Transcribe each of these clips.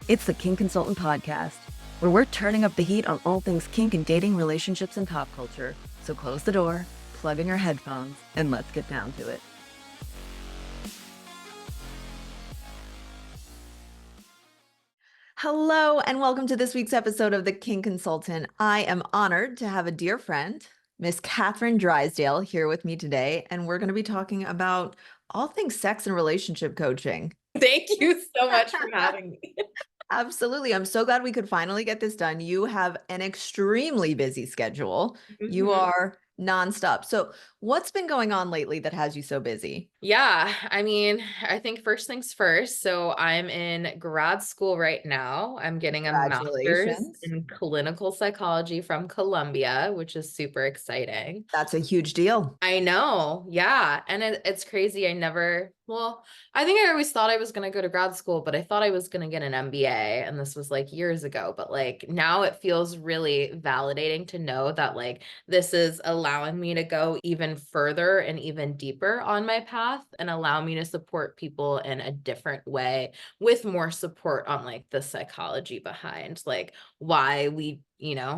It's the Kink Consultant podcast, where we're turning up the heat on all things kink and dating, relationships, and pop culture. So close the door, plug in your headphones, and let's get down to it. Hello, and welcome to this week's episode of the Kink Consultant. I am honored to have a dear friend, Miss Catherine Drysdale, here with me today, and we're going to be talking about all things sex and relationship coaching. Thank you so much for having me. Absolutely. I'm so glad we could finally get this done. You have an extremely busy schedule. You are nonstop. So, what's been going on lately that has you so busy? Yeah, I think first things first. So I'm in grad school right now. I'm getting a master's Congratulations. in clinical psychology from Columbia, which is super exciting. That's a huge deal. I know. Yeah. And it's crazy. I think I always thought I was going to go to grad school, but I thought I was going to get an MBA. And this was like years ago. But like now it feels really validating to know that like this is allowing me to go even further and even deeper on my path and allow me to support people in a different way with more support on like the psychology behind like why we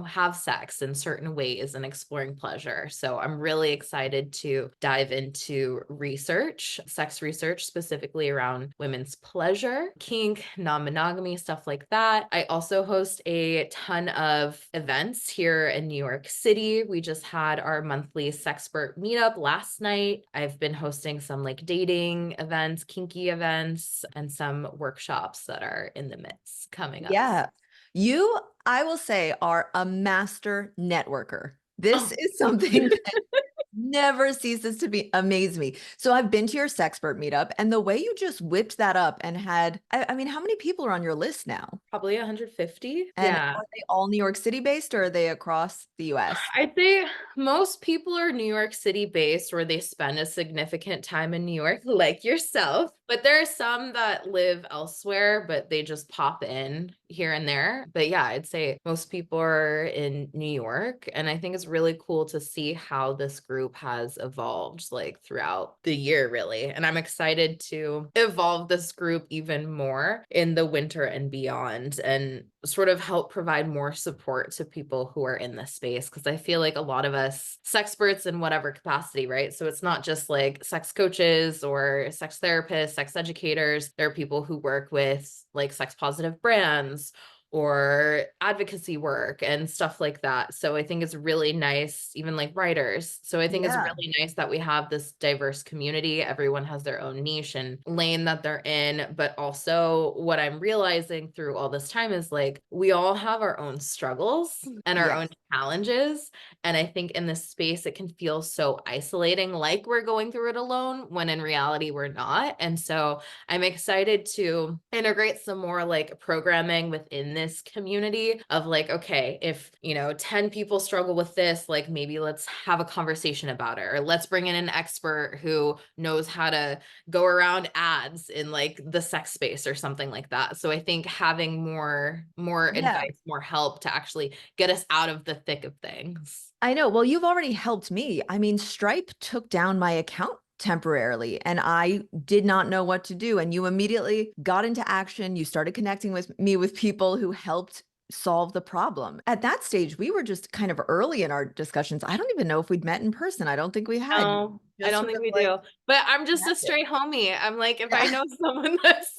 have sex in certain ways and exploring pleasure. So I'm really excited to dive into research, sex research, specifically around women's pleasure, kink, non-monogamy, stuff like that. I also host a ton of events here in New York City. We just had our monthly Sexpert meetup last night. I've been hosting some like dating events, kinky events, and some workshops that are in the midst coming up. Yeah. You, I will say, are a master networker. This is something that never ceases to amaze me. So I've been to your Sexpert meetup, and the way you just whipped that up and had, I mean, how many people are on your list now? Probably 150. And Yeah. are they all New York City based, or are they across the US? I'd say most people are New York City based or they spend a significant time in New York, like yourself. But there are some that live elsewhere, but they just pop in here and there. But yeah, I'd say most people are in New York. And I think it's really cool to see how this group has evolved like throughout the year, really. And I'm excited to evolve this group even more in the winter and beyond and sort of help provide more support to people who are in this space. Cause I feel like a lot of us sexperts in whatever capacity, right? So it's not just like sex coaches or sex therapists, sex educators. There are people who work with like sex positive brands or advocacy work and stuff like that. So I think it's really nice, even like writers. So I think it's really nice that we have this diverse community. Everyone has their own niche and lane that they're in. But also what I'm realizing through all this time is like, we all have our own struggles and our own challenges. And I think in this space, it can feel so isolating, like we're going through it alone, when in reality, we're not. And so I'm excited to integrate some more like programming within this community of like, okay, if 10 people struggle with this, like maybe let's have a conversation about it, or let's bring in an expert who knows how to go around ads in like the sex space or something like that. So I think having more advice, more help to actually get us out of the thick of things. I know. Well, you've already helped me. I mean, Stripe took down my account temporarily and I did not know what to do. And you immediately got into action. You started connecting with me with people who helped solve the problem. At that stage, we were just kind of early in our discussions. I don't even know if we'd met in person. I don't think we had. No, I Just don't sort think of we like do. But I'm just a connected. straight homie. I'm like, if I Yeah, know someone that's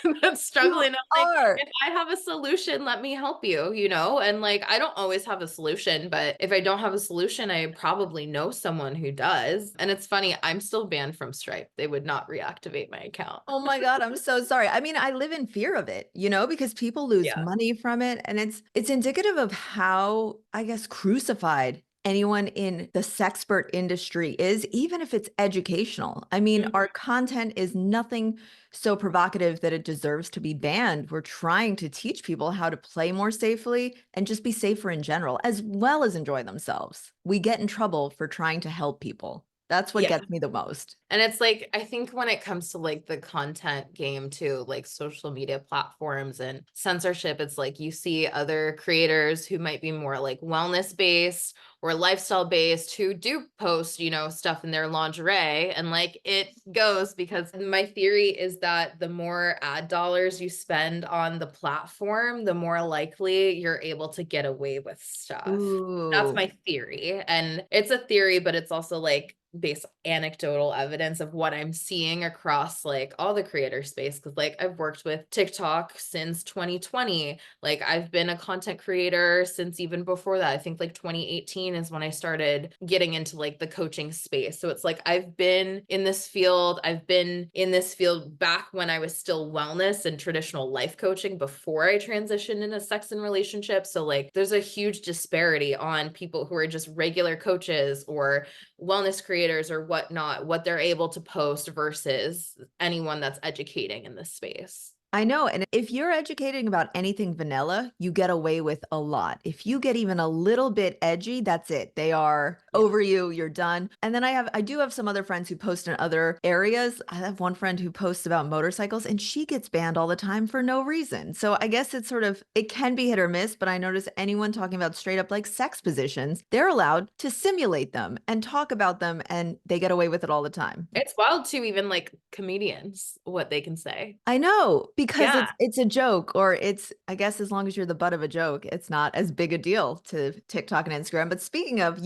you struggling, I'm like, are. if I have a solution, let me help you, And like, I don't always have a solution, but if I don't have a solution, I probably know someone who does. And it's funny, I'm still banned from Stripe. They would not reactivate my account. Oh my God, I'm so sorry. I mean, I live in fear of it, because people lose Yeah. money from it. And it's indicative of how, I guess, crucified anyone in the sexpert industry is, even if it's educational. I mean, our content is nothing so provocative that it deserves to be banned. We're trying to teach people how to play more safely and just be safer in general, as well as enjoy themselves. We get in trouble for trying to help people. That's what Yeah. gets me the most. And it's like, I think when it comes to like the content game too, like social media platforms and censorship, it's like you see other creators who might be more like wellness based or lifestyle based who do post, stuff in their lingerie. And like it goes because my theory is that the more ad dollars you spend on the platform, the more likely you're able to get away with stuff. That's Ooh. my theory. And it's a theory, but it's also like based anecdotal evidence of what I'm seeing across like all the creator space. Cause like I've worked with TikTok since 2020. Like I've been a content creator since even before that. I think like 2018 is when I started getting into like the coaching space. So it's like I've been in this field. I've been in this field back when I was still wellness and traditional life coaching before I transitioned into sex and relationships. So like there's a huge disparity on people who are just regular coaches or wellness creators or whatnot, what they're able to post versus anyone that's educating in this space. I know. And if you're educating about anything vanilla, you get away with a lot. If you get even a little bit edgy, that's it. They are Yeah. over you, you're done. And then I do have some other friends who post in other areas. I have one friend who posts about motorcycles and she gets banned all the time for no reason. So I guess it's sort of, it can be hit or miss, but I notice anyone talking about straight up like sex positions, they're allowed to simulate them and talk about them and they get away with it all the time. It's wild too, even like comedians, what they can say. I know because Yeah. it's a joke or it's I guess as long as you're the butt of a joke, it's not as big a deal to TikTok and Instagram. But speaking of,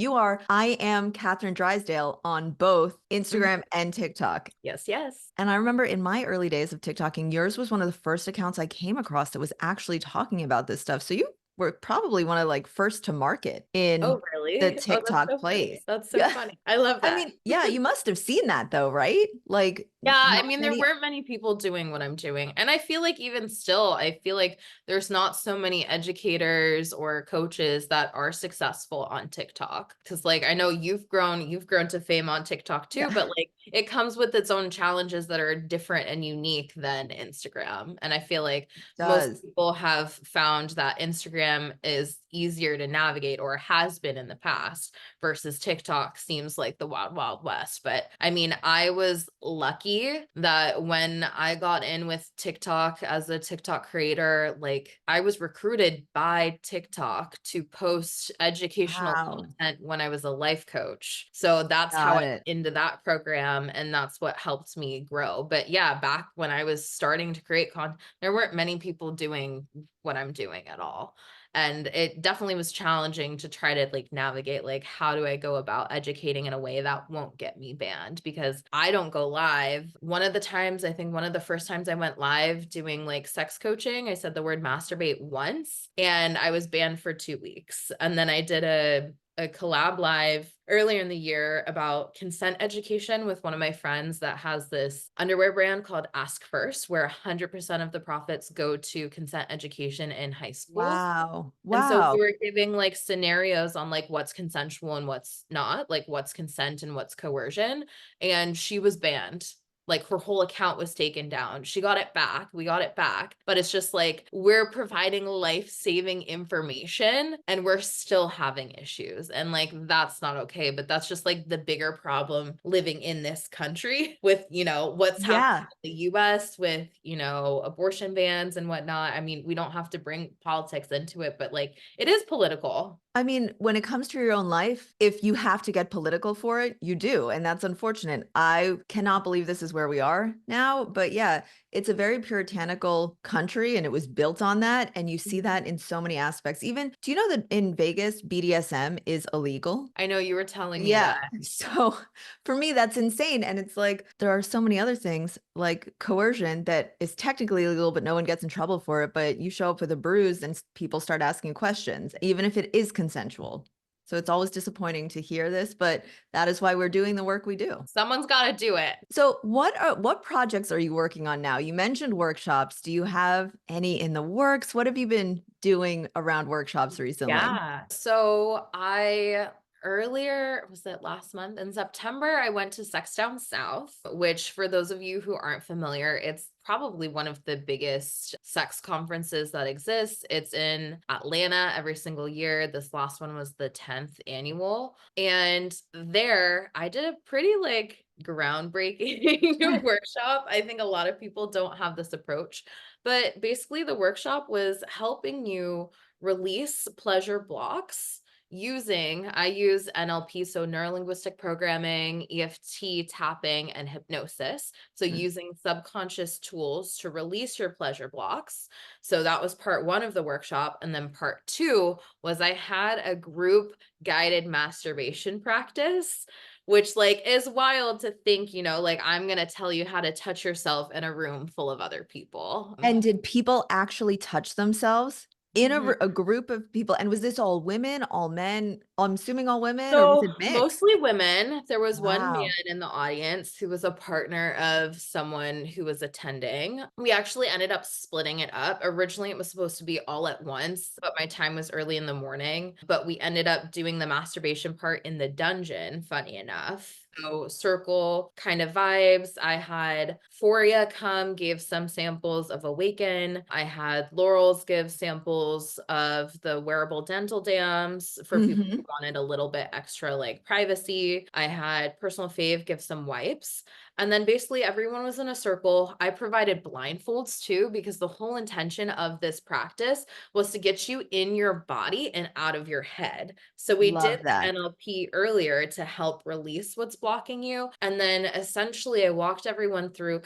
I am Catherine Drysdale on both Mhm. Instagram and TikTok. Yes, yes. And I remember in my early days of TikToking, yours was one of the first accounts I came across that was actually talking about this stuff. So you were probably one of like first to market in Oh, the really? Oh, that's TikTok so funny. place. That's so Yeah. funny. I love I that. mean, yeah, you must have seen that though, right? Like Yeah, I not mean, there many. weren't many people doing what I'm doing. And I feel like even still, I feel like there's not so many educators or coaches that are successful on TikTok. Cause like I know you've grown to fame on TikTok too, Yeah, but like it comes with its own challenges that are different and unique than Instagram. And I feel like it most does. people have found that Instagram is easier to navigate or has been in the past versus TikTok seems like the wild, wild west. But I mean, I was lucky that when I got in with TikTok as a TikTok creator, like I was recruited by TikTok to post educational Wow. content when I was a life coach. So that's how I Got got it. into that program. And that's what helped me grow. But yeah, back when I was starting to create content, there weren't many people doing what I'm doing at all. And it definitely was challenging to try to like navigate like how do I go about educating in a way that won't get me banned because I don't go live. One of the times, I think one of the first times I went live doing like sex coaching, I said the word masturbate once and I was banned for 2 weeks. And then I did a collab live earlier in the year about consent education with one of my friends that has this underwear brand called Ask First, where 100% of the profits go to consent education in high schools. Wow. And so we Wow. were giving like scenarios on like what's consensual and what's not, like what's consent and what's coercion. And she was banned. Like her whole account was taken down. She got it back. We got it back. But it's just like we're providing life-saving information and we're still having issues. And like that's not okay. But that's just like the bigger problem living in this country with, what's happening Yeah. the US with, abortion bans and whatnot. I mean, we don't have to bring politics into it, but like it is political. I mean, when it comes to your own life, if you have to get political for it, you do. And that's unfortunate. I cannot believe this is where we are now. But yeah, it's a very puritanical country and it was built on that. And you see Mhm. that in so many aspects. Even, do you know that in Vegas, BDSM is illegal? I know you were telling me Yeah. that. So for me, that's insane. And it's like there are so many other things like coercion that is technically illegal, but no one gets in trouble for it. But you show up with a bruise and people start asking questions, even if it is consensual. So it's always disappointing to hear this, but that is why we're doing the work we do. Someone's got to do it. So what projects are you working on now? You mentioned workshops. Do you have any in the works? What have you been doing around workshops recently? Yeah. So I earlier, was it last month in September, I went to Sex Down South, which for those of you who aren't familiar, it's probably one of the biggest sex conferences that exists. It's in Atlanta every single year. This last one was the 10th annual. And there I did a pretty like groundbreaking workshop. I think a lot of people don't have this approach, but basically the workshop was helping you release pleasure blocks I use NLP, so neuro-linguistic programming, EFT tapping, and hypnosis. So Mm. using subconscious tools to release your pleasure blocks. So that was part one of the workshop. And then part two was I had a group guided masturbation practice, which like is wild to think, like I'm going to tell you how to touch yourself in a room full of other people. And did people actually touch themselves in Mhm. a group of people? And was this all women, all men? I'm assuming all women, or was So it mixed? mostly women. There was one man Wow. in the audience who was a partner of someone who was attending. We actually ended up splitting it up. Originally, it was supposed to be all at once, but my time was early in the morning. But we ended up doing the masturbation part in the dungeon, funny enough. So circle kind of vibes. I had Foria come, gave some samples of Awaken. I had Laurels give samples of the wearable dental dams for people Hmm. who wanted a little bit extra like privacy. I had Personal Fave give some wipes. And then basically everyone was in a circle. I provided blindfolds too, because the whole intention of this practice was to get you in your body and out of your head. So we did Love the that. NLP earlier to help release what's blocking you. And then essentially I walked everyone through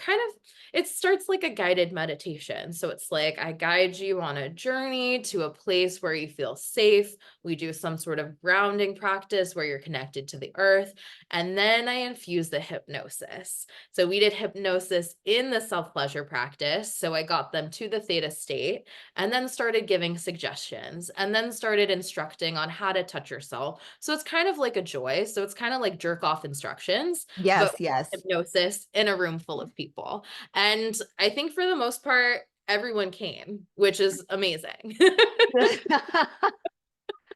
it starts like a guided meditation. So it's like I guide you on a journey to a place where you feel safe. We do some sort of grounding practice where you're connected to the earth. And then I infuse the hypnosis. So we did hypnosis in the self-pleasure practice. So I got them to the theta state and then started giving suggestions and then started instructing on how to touch yourself. So it's kind of like a joy. So it's kind of like jerk off instructions, but Yes, yes. hypnosis in a room full of people. And I think for the most part, everyone came, which is amazing.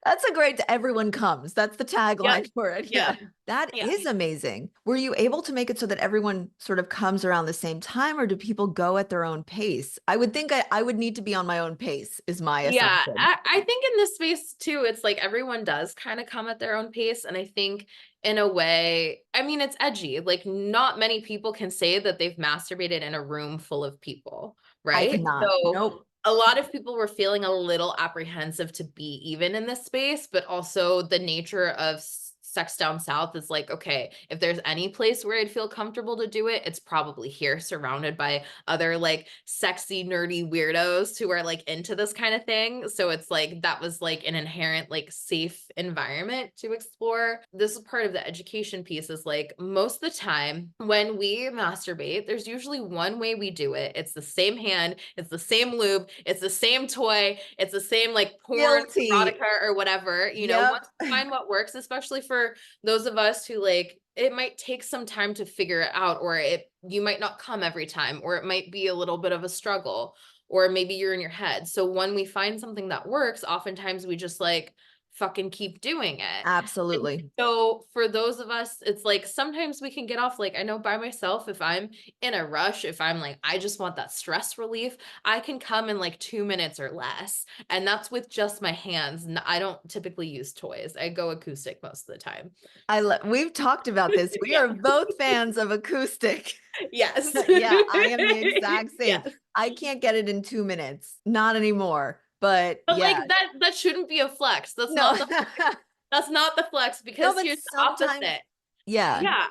That's a great, everyone comes. That's the Yep. tagline for it. Yeah. Yeah. That Yeah. is amazing. Were you able to make it so that everyone sort of comes around the same time, or do people go at their own pace? I would think I would need to be on my own pace, is my Yeah, assumption. I think in this space too, it's like everyone does kind of come at their own pace. And I think in a way, I mean, it's edgy. Like, not many people can say that they've masturbated in a room full of people, I right? cannot. So Nope. a lot of people were feeling a little apprehensive to be even in this space, but also the nature of Sex Down South is like, okay, if there's any place where I'd feel comfortable to do it, it's probably here, surrounded by other like sexy, nerdy weirdos who are like into this kind of thing. So it's like that was like an inherent, like safe environment to explore. This is part of the education piece is like most of the time when we masturbate, there's usually one way we do it. It's the same hand, it's the same lube, it's the same toy, it's the same like porn, Guilty. erotica, or whatever. Yep. Once you find what works, especially for those of us who like it might take some time to figure it out, or you might not come every time, or it might be a little bit of a struggle, or maybe you're in your head. So when we find something that works, oftentimes we just like fucking keep doing it. And Absolutely. so for those of us, it's like sometimes we can get off, like I know by myself, if I'm in a rush, if I'm like, I just want that stress relief, I can come in like 2 minutes or less. And that's with just my hands. I don't typically use toys. I go acoustic most of the time. We've talked about this. We Yeah. are both fans of acoustic. Yes. Yeah, I am the exact same. Yes. I can't get it in 2 minutes. Not anymore. But But yeah, like that shouldn't be a flex. no. That's not the flex, No, because but here's the sometimes, opposite. yeah, Yeah.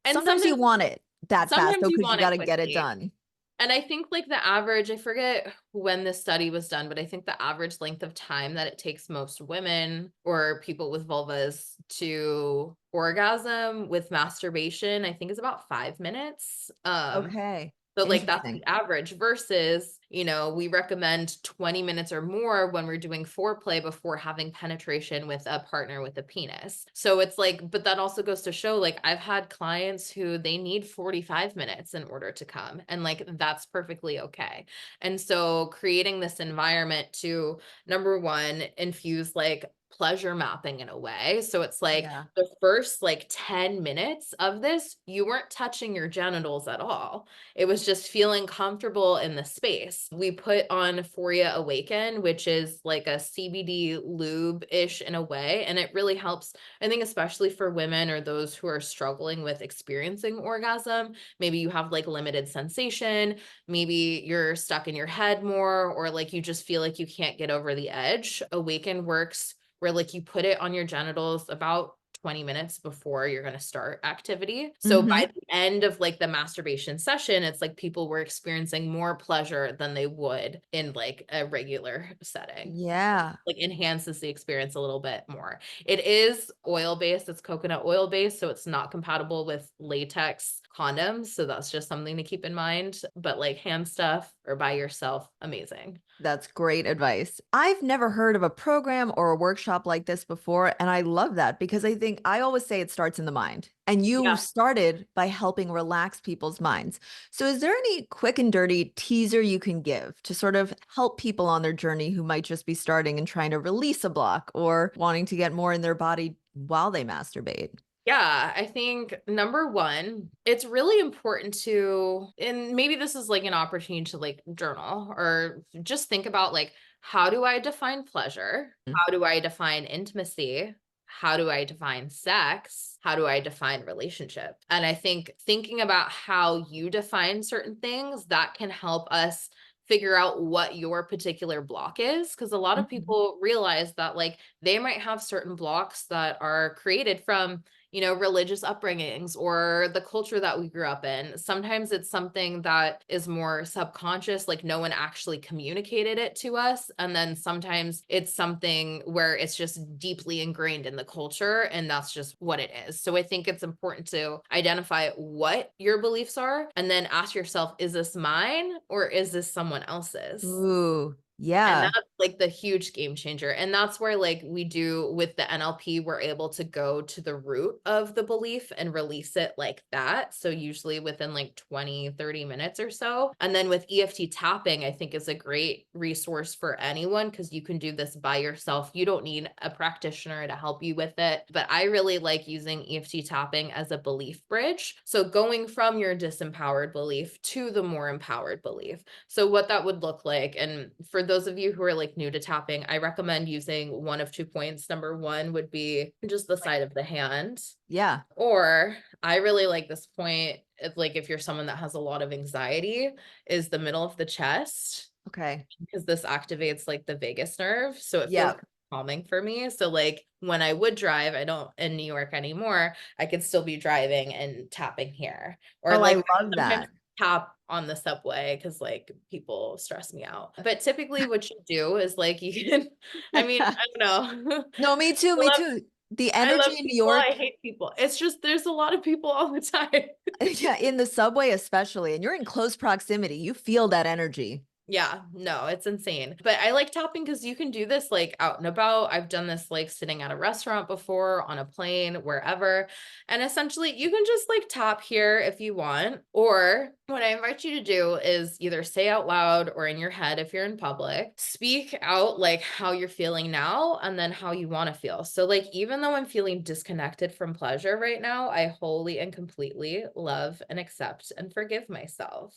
And sometimes you want it that fast sometimes though, you because you want got it to get it quickly. done. And I think like the average, I forget when this study was done, but I think the average length of time that it takes most women or people with vulvas to orgasm with masturbation, I think is about 5 minutes. Okay. So like that's Interesting. the average versus We recommend 20 minutes or more when we're doing foreplay before having penetration with a partner with a penis. So it's like, but that also goes to show, like, I've had clients who they need 45 minutes in order to come, and like that's perfectly okay. And so creating this environment to, number one, infuse like pleasure mapping in a way. So it's like Yeah. the first like 10 minutes of this, you weren't touching your genitals at all. It was just feeling comfortable in the space. We put on Euphoria Awaken, which is like a CBD lube-ish in a way. And it really helps, I think, especially for women or those who are struggling with experiencing orgasm. Maybe you have like limited sensation, maybe you're stuck in your head more, or like you just feel like you can't get over the edge. Awaken works where like you put it on your genitals about 20 minutes before you're going to start activity. So by Hmm. the end of like the masturbation session, it's like people were experiencing more pleasure than they would in like a regular setting. Yeah. Like enhances the experience a little bit more. It is oil based, it's coconut oil based, so it's not compatible with latex condoms. So that's just something to keep in mind. But like hand stuff or by yourself, amazing. That's great advice. I've never heard of a program or a workshop like this before, and I love that because I think I always say it starts in the mind. And you Yeah. started by helping relax people's minds. So, is there any quick and dirty teaser you can give to sort of help people on their journey who might just be starting and trying to release a block or wanting to get more in their body while they masturbate? Yeah, I think number one, it's really important to, and maybe this is like an opportunity to like journal or just think about like, how do I define pleasure? How do I define intimacy? How do I define sex? How do I define relationship? And I think thinking about how you define certain things that can help us figure out what your particular block is. Because a lot of Mhm. people realize that like they might have certain blocks that are created from religious upbringings or the culture that we grew up in. Sometimes it's something that is more subconscious, like no one actually communicated it to us. And then sometimes it's something where it's just deeply ingrained in the culture and that's just what it is. So I think it's important to identify what your beliefs are and then ask yourself, is this mine or is this someone else's? Ooh, And yeah. that's like the huge game changer. And that's where like we do with the NLP, we're able to go to the root of the belief and release it like that. So usually within like 20, 30 minutes or so. And then with EFT tapping, I think is a great resource for anyone because you can do this by yourself. You don't need a practitioner to help you with it. But I really like using EFT tapping as a belief bridge. So going from your disempowered belief to the more empowered belief. So what that would look like, and for those of you who are like new to tapping, I recommend using one of 2 points. Number one would be just the side of the hand. Yeah. Or I really like this point, like if you're someone that has a lot of anxiety, is the middle of the chest, Okay. because this activates like the vagus nerve. So it feels Yeah. calming for me. So like when I would drive, I don't in New York anymore, I could still be driving and tapping here. Or Oh, I like love I sometimes that. tap on the subway because like people stress me out. But typically what you do is like you can, I mean, I don't know. No, me too. I Me love too. The I love energy in New people. I York, hate people. It's just there's a lot of people all the time. yeah, in the subway especially, and you're in close proximity, you feel that energy. Yeah, no, it's insane. But I like tapping because you can do this like out and about. I've done this like sitting at a restaurant before, on a plane, wherever. And essentially, you can just like tap here if you want. Or what I invite you to do is either say out loud or in your head if you're in public, speak out like how you're feeling now and then how you want to feel. So, like, even though I'm feeling disconnected from pleasure right now, I wholly and completely love and accept and forgive myself.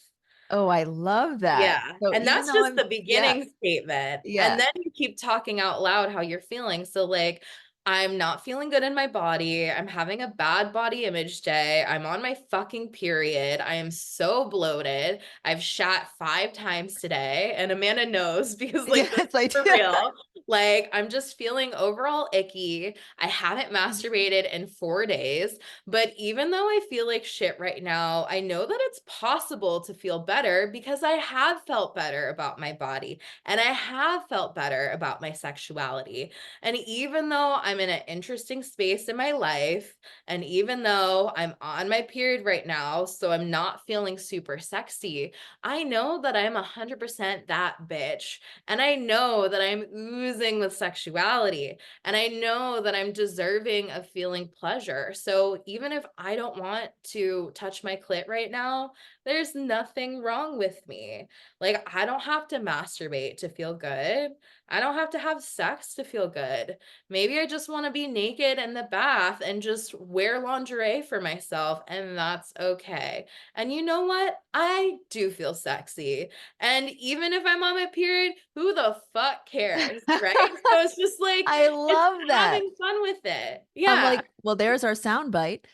Oh, I love that. Yeah, So and even that's though just I'm the yeah, beginning statement, and yeah. then you keep talking out loud how you're feeling. So, like, "I'm not feeling good in my body. I'm having a bad body image day. I'm on my fucking period. I am so bloated. I've shat 5 times today," and Amanda knows because, like, this Yes, is I for do. real. Like, "I'm just feeling overall icky. I haven't masturbated in 4 days. But even though I feel like shit right now, I know that it's possible to feel better because I have felt better about my body and I have felt better about my sexuality. And even though I'm I'm in an interesting space in my life. And even though I'm on my period right now, so I'm not feeling super sexy, I know that I'm 100% that bitch. And I know that I'm oozing with sexuality. And I know that I'm deserving of feeling pleasure. So even if I don't want to touch my clit right now, there's nothing wrong with me. Like, I don't have to masturbate to feel good. I don't have to have sex to feel good. Maybe I just want to be naked in the bath and just wear lingerie for myself, and that's okay. And you know what? I do feel sexy. And even if I'm on my period, who the fuck cares? Right? So it's just like, I it's love that. having fun with it. I'm Yeah. like, well, there's our sound bite.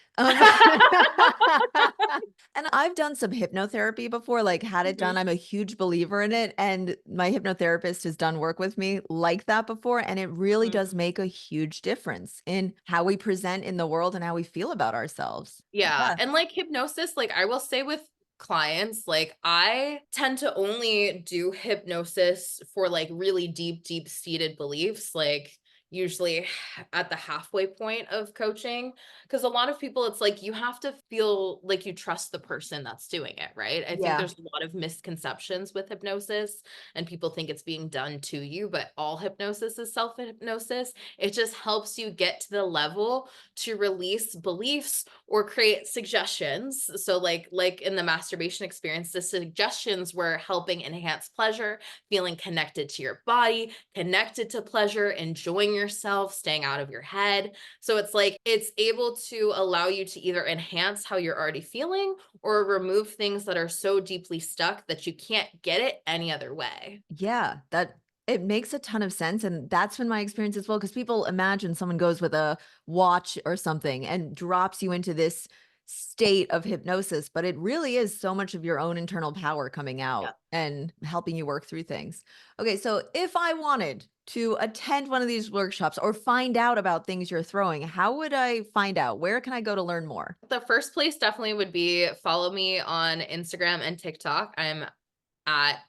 And I've done some hypnotherapy before, like had it Mhm, done. I'm a huge believer in it. And my hypnotherapist has done work with me like that before. And it really mhm. does make a huge difference in how we present in the world and how we feel about ourselves. Yeah, Yeah. and, like, hypnosis, like, I will say with clients, like, I tend to only do hypnosis for, like, really deep, deep-seated beliefs, like, usually at the halfway point of coaching. Because a lot of people, it's like you have to feel like you trust the person that's doing it, right? I think Yeah. there's a lot of misconceptions with hypnosis, and people think it's being done to you, but all hypnosis is self-hypnosis. It just helps you get to the level to release beliefs or create suggestions. So like in the masturbation experience, the suggestions were helping enhance pleasure, feeling connected to your body, connected to pleasure, enjoying yourself, staying out of your head. So it's like it's able to allow you to either enhance how you're already feeling or remove things that are so deeply stuck that you can't get it any other way. Yeah, that it makes a ton of sense, and that's been my experience as well. Because people imagine someone goes with a watch or something and drops you into this state of hypnosis, but it really is so much of your own internal power coming Yeah. out and helping you work through things. Okay, so if I wanted to attend one of these workshops or find out about things you're throwing, how would I find out? Where can I go to learn more? The first place definitely would be follow me on Instagram and TikTok. I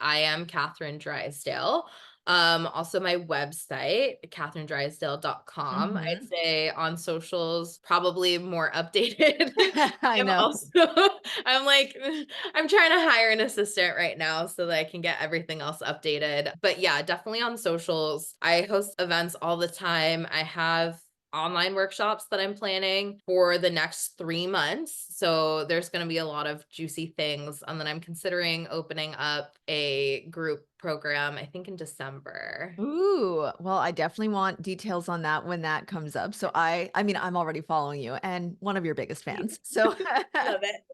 am Catherine Drysdale. Also my website, catherinedrysdale.com. I'd Mhm. say on socials, probably more updated. I I'm know. also, I'm like, I'm trying to hire an assistant right now so that I can get everything else updated. But yeah, definitely on socials. I host events all the time. I have online workshops that I'm planning for the next 3 months. So there's going to be a lot of juicy things. And then I'm considering opening up a group program, I think in December. Ooh, well, I definitely want details on that when that comes up. So I mean, I'm already following you and one of your biggest fans. So Love it.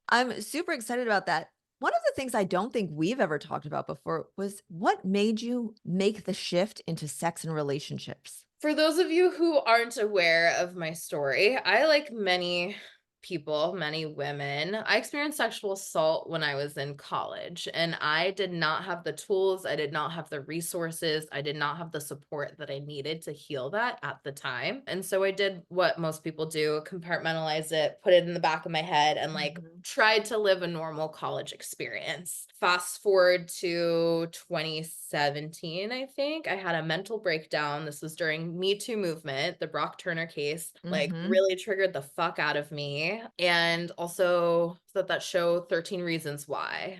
I'm super excited about that. One of the things I don't think we've ever talked about before was what made you make the shift into sex and relationships? For those of you who aren't aware of my story, I, like many people, many women, I experienced sexual assault when I was in college, and I did not have the tools, I did not have the resources, I did not have the support that I needed to heal that at the time. And so I did what most people do, compartmentalize it, put it in the back of my head, and like Mhm. tried to live a normal college experience. Fast forward to 2017, I think. I had a mental breakdown. This was during Me Too movement. The Brock Turner case like Mhm. really triggered the fuck out of me. And also that show 13 Reasons Why.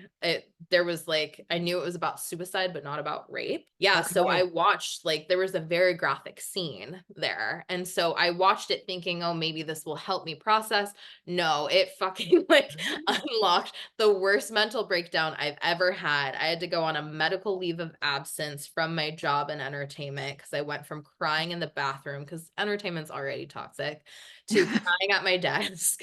There was like I knew it was about suicide but not about rape. Yeah, so I Okay. watched like there was a very graphic scene there. And so I watched it thinking, "Oh, maybe this will help me process." No, it fucking like unlocked the worst mental breakdown I've ever had. I had to go on a medical leave of absence from my job in entertainment because I went from crying in the bathroom because entertainment's already toxic to crying at my desk.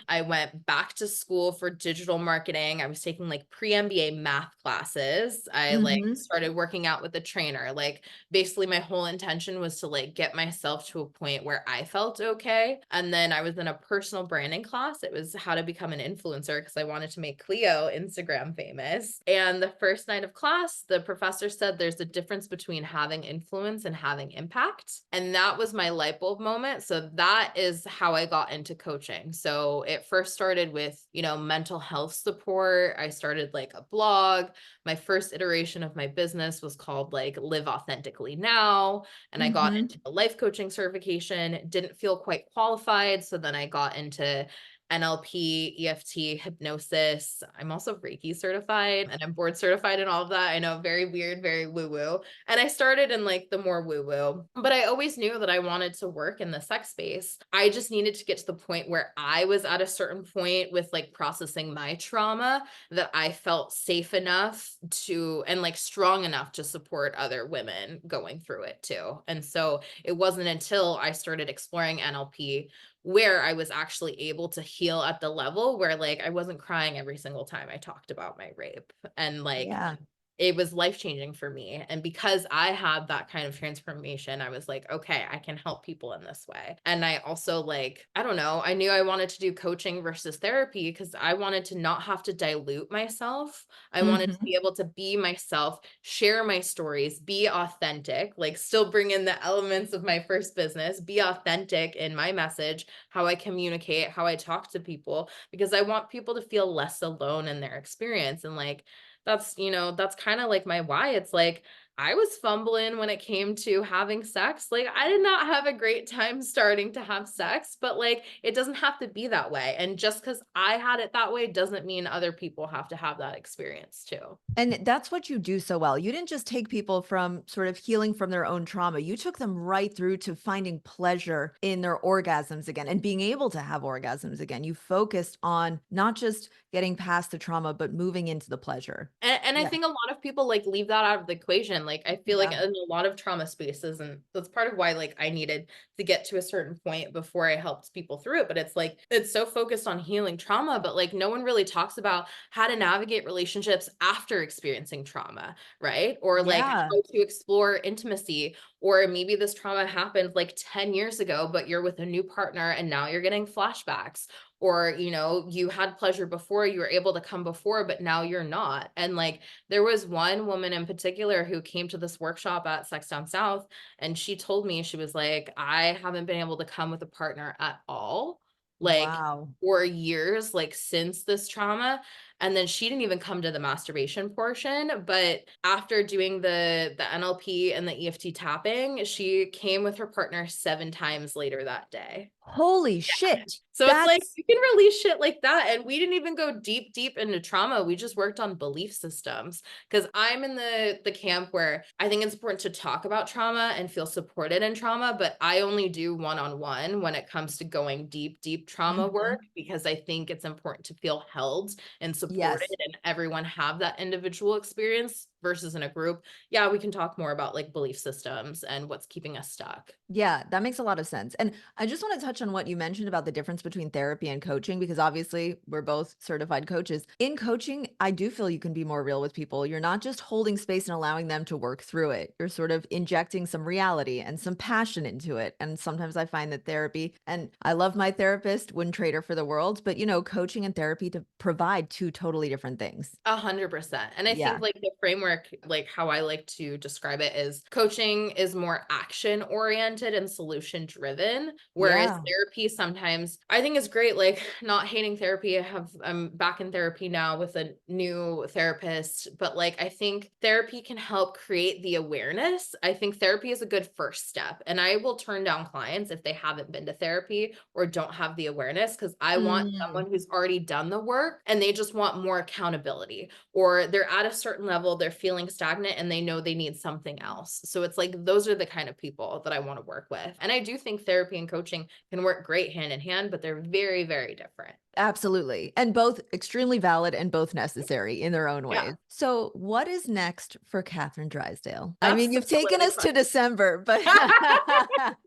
I went back to school for digital marketing. I was taking like pre-MBA math classes. I like Mhm. started working out with a trainer. Like basically my whole intention was to like get myself to a point where I felt okay. And then I was in a personal branding class. It was how to become an influencer because I wanted to make Cleo Instagram famous. And the first night of class, the professor said there's a difference between having influence and having impact. And that was my light bulb moment. So that is how I got into coaching. So it first started with, mental health support. I started like a blog. My first iteration of my business was called like Live Authentically Now. And I got Hmm. into a life coaching certification, didn't feel quite qualified. So then I got into NLP, EFT, hypnosis. I'm also Reiki certified and I'm board certified and all of that. I know, very weird, very woo woo. And I started in like the more woo woo, but I always knew that I wanted to work in the sex space. I just needed to get to the point where I was at a certain point with like processing my trauma that I felt safe enough to, and like strong enough to support other women going through it too. And so it wasn't until I started exploring NLP where I was actually able to heal at the level where like I wasn't crying every single time I talked about my rape. And like Yeah. it was life-changing for me. And because I had that kind of transformation, I was like, okay, I can help people in this way. And I also like, I don't know, I knew I wanted to do coaching versus therapy because I wanted to not have to dilute myself. I wanted to Hmm. be able to be myself, share my stories, be authentic, like still bring in the elements of my first business, be authentic in my message, how I communicate, how I talk to people, because I want people to feel less alone in their experience. And like, that's kind of like my why. It's like I was fumbling when it came to having sex. Like I did not have a great time starting to have sex, but like it doesn't have to be that way. And just because I had it that way doesn't mean other people have to have that experience too. And that's what you do so well. You didn't just take people from sort of healing from their own trauma. You took them right through to finding pleasure in their orgasms again and being able to have orgasms again. You focused on not just getting past the trauma, but moving into the pleasure. And I Yeah. think a lot of people like leave that out of the equation. Like I feel like Yeah. in a lot of trauma spaces, and that's part of why like I needed to get to a certain point before I helped people through it. But it's like it's so focused on healing trauma, but like no one really talks about how to navigate relationships after experiencing trauma, right? Or like Yeah. how to explore intimacy. Or maybe this trauma happened like 10 years ago, but you're with a new partner and now you're getting flashbacks, or you had pleasure before, you were able to come before, but now you're not. And like there was one woman in particular who came to this workshop at Sex Down South, and she told me, she was like, I haven't been able to come with a partner at all, like Wow. for years, like since this trauma. And then she didn't even come to the masturbation portion, but after doing the NLP and the EFT tapping, she came with her partner 7 times later that day. Holy shit. So it's like That's you can release shit like that. And we didn't even go deep, deep into trauma. We just worked on belief systems. Because I'm in the camp where I think it's important to talk about trauma and feel supported in trauma, but I only do one-on-one when it comes to going deep, deep trauma Mhm. work, because I think it's important to feel held and supported Yes. and everyone have that individual experience versus in a group. Yeah, we can talk more about like belief systems and what's keeping us stuck. Yeah, that makes a lot of sense. And I just want to touch on what you mentioned about the difference between therapy and coaching, because obviously we're both certified coaches. In coaching, I do feel you can be more real with people. You're not just holding space and allowing them to work through it. You're sort of injecting some reality and some passion into it. And sometimes I find that therapy, and I love my therapist, wouldn't trade her for the world, but coaching and therapy to provide two totally different things. 100%. And I think Yeah. like the framework, like how I like to describe it, is coaching is more action oriented and solution driven, whereas Yeah. therapy sometimes I think is great. Like not hating therapy. I'm back in therapy now with a new therapist, but like I think therapy can help create the awareness. I think therapy is a good first step. And I will turn down clients if they haven't been to therapy or don't have the awareness, because I want Mm. someone who's already done the work and they just want more accountability, or they're at a certain level, they're feeling stagnant and they know they need something else. So it's like those are the kind of people that I want to work with. And I do think therapy and coaching can work great hand in hand, but they're very, very different. Absolutely. And both extremely valid and both necessary in their own Yeah, ways. So, what is next for Catherine Drysdale? I that's mean, such you've a taken loaded us to question. December, but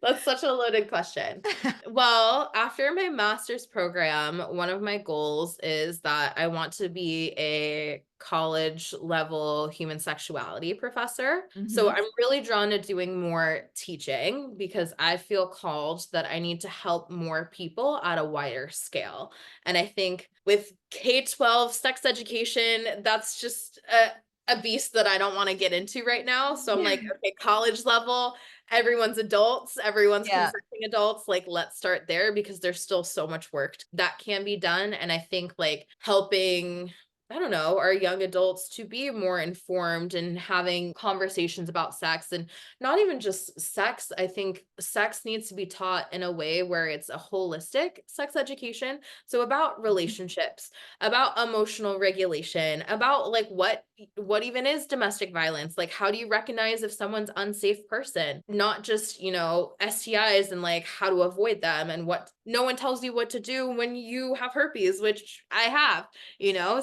That's such a loaded question. Well, after my master's program, one of my goals is that I want to be a college level human sexuality professor. So Mhm. I'm really drawn to doing more teaching because I feel called that I need to help more people at a wider scale. And I think with K-12 sex education, that's just a beast that I don't want to get into right now. So I'm Yeah. like, okay, college level, everyone's adults, everyone's Yeah. consenting adults. Like, let's start there because there's still so much work that can be done. And I think like helping, I don't know, our young adults to be more informed and having conversations about sex, and not even just sex. I think sex needs to be taught in a way where it's a holistic sex education. So about relationships, about emotional regulation, about like what even is domestic violence? Like, how do you recognize if someone's unsafe person? Not just, STIs and like how to avoid them, and what no one tells you what to do when you have herpes, which I have,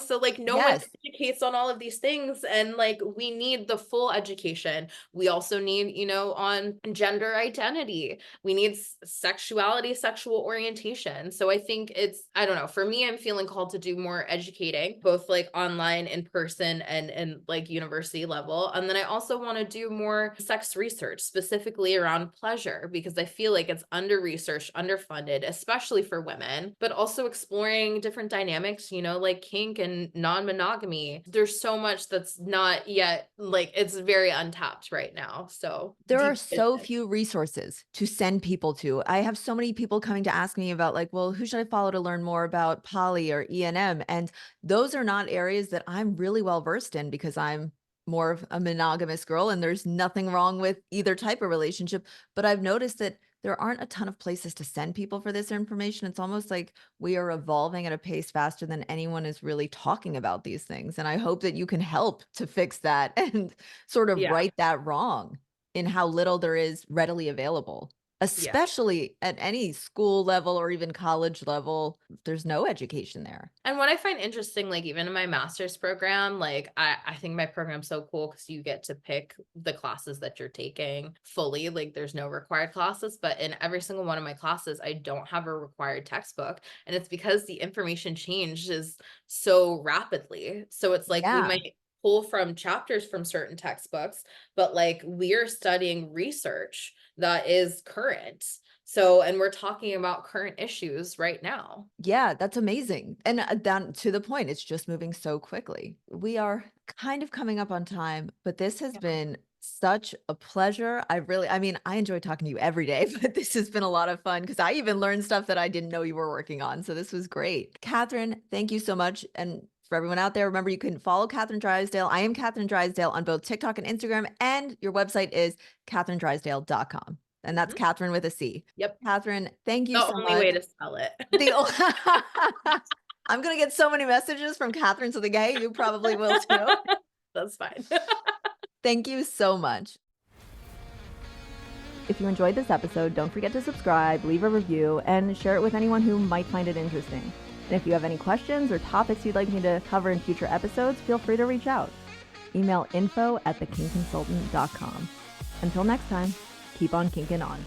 so like no one Yes. educates on all of these things, and like we need the full education. We also need, on gender identity. We need sexuality, sexual orientation. So I think I don't know, for me, I'm feeling called to do more educating, both like online, in person, and like university level. And then I also want to do more sex research, specifically around pleasure, because I feel like it's under researched, underfunded, especially for women, but also exploring different dynamics, like kink and non-monogamy. There's so much that's not yet, like, it's very untapped right now. So There are deep so business. few resources to send people to. I have so many people coming to ask me about like, well, who should I follow to learn more about poly or E&M? And those are not areas that I'm really well versed in because I'm more of a monogamous girl and there's nothing wrong with either type of relationship. But I've noticed that there aren't a ton of places to send people for this information. It's almost like we are evolving at a pace faster than anyone is really talking about these things. And I hope that you can help to fix that and sort of Yeah. right that wrong in how little there is readily available, Yeah. especially at any school level or even college level. There's no education there. And what I find interesting, like even in my master's program, like I think my program's so cool because you get to pick the classes that you're taking fully. Like there's no required classes, but in every single one of my classes, I don't have a required textbook. And it's because the information changes so rapidly. So it's like we Yeah. might pull from chapters from certain textbooks, but like we're studying research that is current. So, and we're talking about current issues right now. Yeah, that's amazing. And then to the point, it's just moving so quickly. We are kind of coming up on time, but this has Yeah. been such a pleasure. I mean, I enjoy talking to you every day, but this has been a lot of fun because I even learned stuff that I didn't know you were working on. So this was great. Catherine, thank you so much. And for everyone out there, remember you can follow Catherine Drysdale. I am Catherine Drysdale on both TikTok and Instagram, and your website is catherinedrysdale.com. And that's Mhm. Catherine with a C. Yep. Catherine, thank you The so only much. way to spell it. The I'm gonna get so many messages from Catherine to the gay, you probably will too. That's fine. Thank you so much. If you enjoyed this episode, don't forget to subscribe, leave a review, and share it with anyone who might find it interesting. And if you have any questions or topics you'd like me to cover in future episodes, feel free to reach out. Email info@thekinkconsultant.com. Until next time, keep on kinking on.